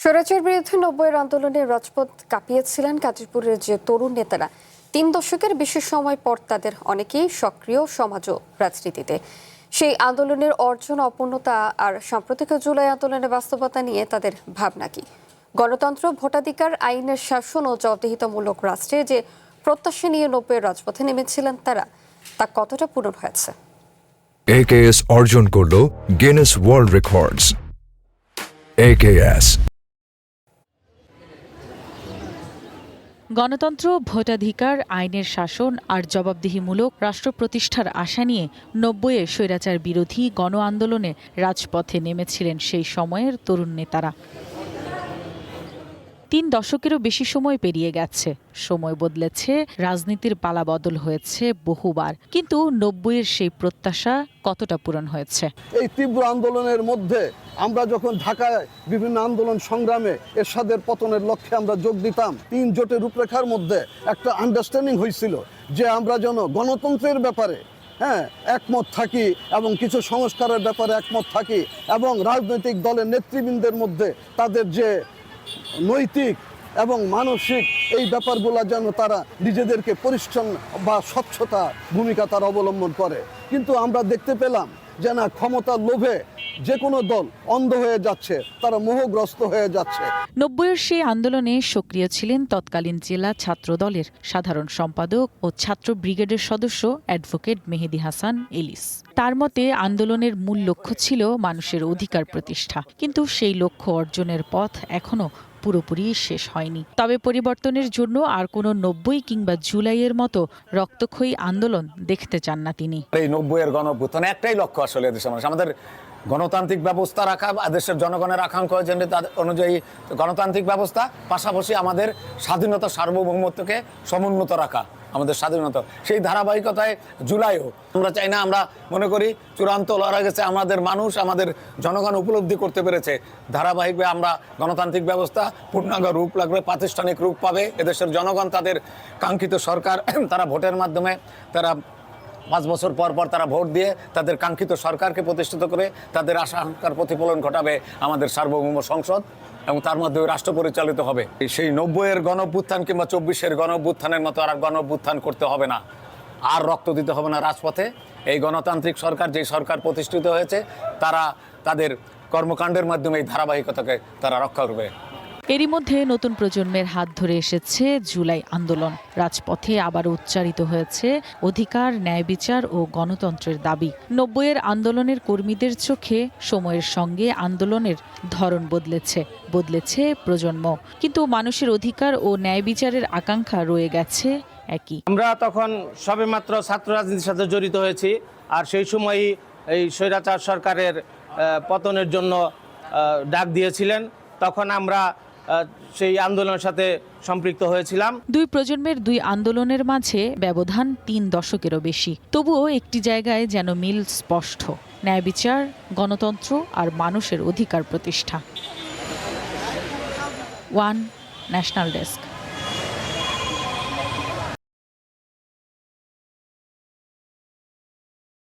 স্বৈরাচার বিরুদ্ধে ৯০-এর আন্দোলনে রাজপথ কাঁপিয়েছিলেন গাজীপুরের যে তরুণ নেতারা। ৩ দশকের বেশি সময় পর তাদের অনেকেই সক্রিয় সমাজ ও রাজনীতিতে। সেই আন্দোলনের অর্জন, অপূর্ণতা আর সাম্প্রতিক জুলাই আন্দোলনের বাস্তবতা নিয়ে তাদের ভাবনা কি? গণতন্ত্র, ভোটাধিকার, আইনের শাসন ও জবাবদিহিতামূলক রাষ্ট্রে যে প্রত্যাশা নিয়ে ৯০-এর রাজপথে নেমেছিলেন তারা, তা কতটা পূরণ হয়েছে? AKS অর্জন করল গিনেস ওয়ার্ল্ড রেকর্ডস। AKS গণতন্ত্র, ভোটাধিকার, আইনের শাসন আর জবাবদিহিমূলক রাষ্ট্র প্রতিষ্ঠার আশা নিয়ে ৯০-এ স্বৈরাচার বিরোধী গণ আন্দোলনে রাজপথে নেমেছিলেন সেই সময়ের তরুণ নেতারা। ৩ দশকেরও বেশি সময় পেরিয়ে গেছে, সময় বদলেছে, রাজনীতির পালাবদল হয়েছে বহুবার, কিন্তু ৯০-এর সেই প্রত্যাশা কতটা পূরণ হয়েছে? এই তীব্র আন্দোলনের মধ্যে আমরা যখন ঢাকায় বিভিন্ন আন্দোলন সংগ্রামে এরশাদের পতনের লক্ষ্যে আমরা যোগ দিতাম, ৩ জোটের রূপরেখার মধ্যে একটা আন্ডারস্ট্যান্ডিং হয়েছিল যে আমরা যেন গণতন্ত্রের ব্যাপারে একমত থাকি এবং কিছু সংস্কারের ব্যাপারে একমত থাকি, এবং রাজনৈতিক দলের নেতৃবৃন্দের মধ্যে তাদের যে নৈতিক এবং মানসিক এই ব্যাপারগুলো যেন তারা নিজেদেরকে পরিচ্ছন্ন বা স্বচ্ছতা ভূমিকা তারা অবলম্বন করে। কিন্তু আমরা দেখতে পেলাম যে না, ক্ষমতার লোভে যে কোনো দল অন্ধ হয়ে যাচ্ছে, তারা মোহগ্রস্ত হয়ে যাচ্ছে। ৯০-এর সেই আন্দোলনে সক্রিয় ছিলেন তৎকালীন জেলা ছাত্র দলের সাধারণ সম্পাদক ও ছাত্র ব্রিগেডের সদস্য অ্যাডভোকেট মেহেদী হাসান এলিস। তার মতে আন্দোলনের মূল লক্ষ্য ছিল মানুষের অধিকার প্রতিষ্ঠা, কিন্তু সেই লক্ষ্য অর্জনের পথ এখনো পুরোপুরি শেষ হয়নি। তবে পরিবর্তনের জন্য আর কোনো ৯০ কিংবা জুলাইয়ের মতো রক্তক্ষয়ী আন্দোলন দেখতে চান না তিনি। এই ৯০-এর গণঅভ্যুত্থান একটাই লক্ষ্য, আসলে দেশের মানুষ আমাদের গণতান্ত্রিক ব্যবস্থা রাখা, দেশের জনগণের আকাঙ্ক্ষা অনুযায়ী গণতান্ত্রিক ব্যবস্থা, পাশাপাশি আমাদের স্বাধীনতা, সার্বভৌমত্বকে সমুন্নত রাখা, আমাদের স্বাধীনতা। সেই ধারাবাহিকতায় জুলাইও আমরা চাই না, আমরা মনে করি চূড়ান্ত লড়া গেছে, আমাদের মানুষ, আমাদের জনগণ উপলব্ধি করতে পেরেছে ধারাবাহিকভাবে আমরা গণতান্ত্রিক ব্যবস্থা পূর্ণাঙ্গ রূপ লাগবে, প্রাতিষ্ঠানিক রূপ পাবে। এদেশের জনগণ তাদের কাঙ্ক্ষিত সরকার, তারা ভোটের মাধ্যমে, তারা 5 বছর পর পর তারা ভোট দিয়ে তাদের কাঙ্ক্ষিত সরকারকে প্রতিষ্ঠিত করে তাদের আশা আকাঙ্ক্ষার প্রতিফলন ঘটাবে আমাদের সার্বভৌম সংসদ, এবং তার মধ্যে রাষ্ট্র পরিচালিত হবে। সেই ৯০-এর গণঅভ্যুত্থান কিংবা ২৪-এর গণঅভ্যুত্থানের মতো আর গণঅভ্যুত্থান করতে হবে না, আর রক্ত দিতে হবে না রাজপথে। এই গণতান্ত্রিক সরকার, যেই সরকার প্রতিষ্ঠিত হয়েছে, তারা তাদের কর্মকাণ্ডের মাধ্যমে এই ধারাবাহিকতাকে তারা রক্ষা করবে। এরই মধ্যে নতুন প্রজন্মের হাত ধরে এসেছে জুলাই আন্দোলন। রাজপথে আবার উচ্চারিত হয়েছে অধিকার, ন্যায় বিচার ও গণতন্ত্রের দাবি। ৯০-এর আন্দোলনের কর্মীদের চোখে সময়ের সঙ্গে আন্দোলনের ধরন বদলেছে প্রজন্ম, কিন্তু মানুষের অধিকার ও ন্যায় বিচারের আকাঙ্ক্ষা রয়ে গেছে একই। আমরা তখন সবেমাত্র ছাত্র রাজনীতির সাথে জড়িত হয়েছি, আর সেই সময়ই এই স্বৈরাচার সরকারের পতনের জন্য ডাক দিয়েছিলেন। তখন আমরা সেই আন্দোলনের সাথে সম্পৃক্ত হয়েছিলাম। 2 প্রজন্মের 2 আন্দোলনের মাঝে ব্যবধান 3 দশকেরও বেশি, তবুও একটি জায়গায় যেন মিল স্পষ্ট: ন্যায় বিচার, গণতন্ত্র আর মানুষের অধিকার প্রতিষ্ঠা। One national desk.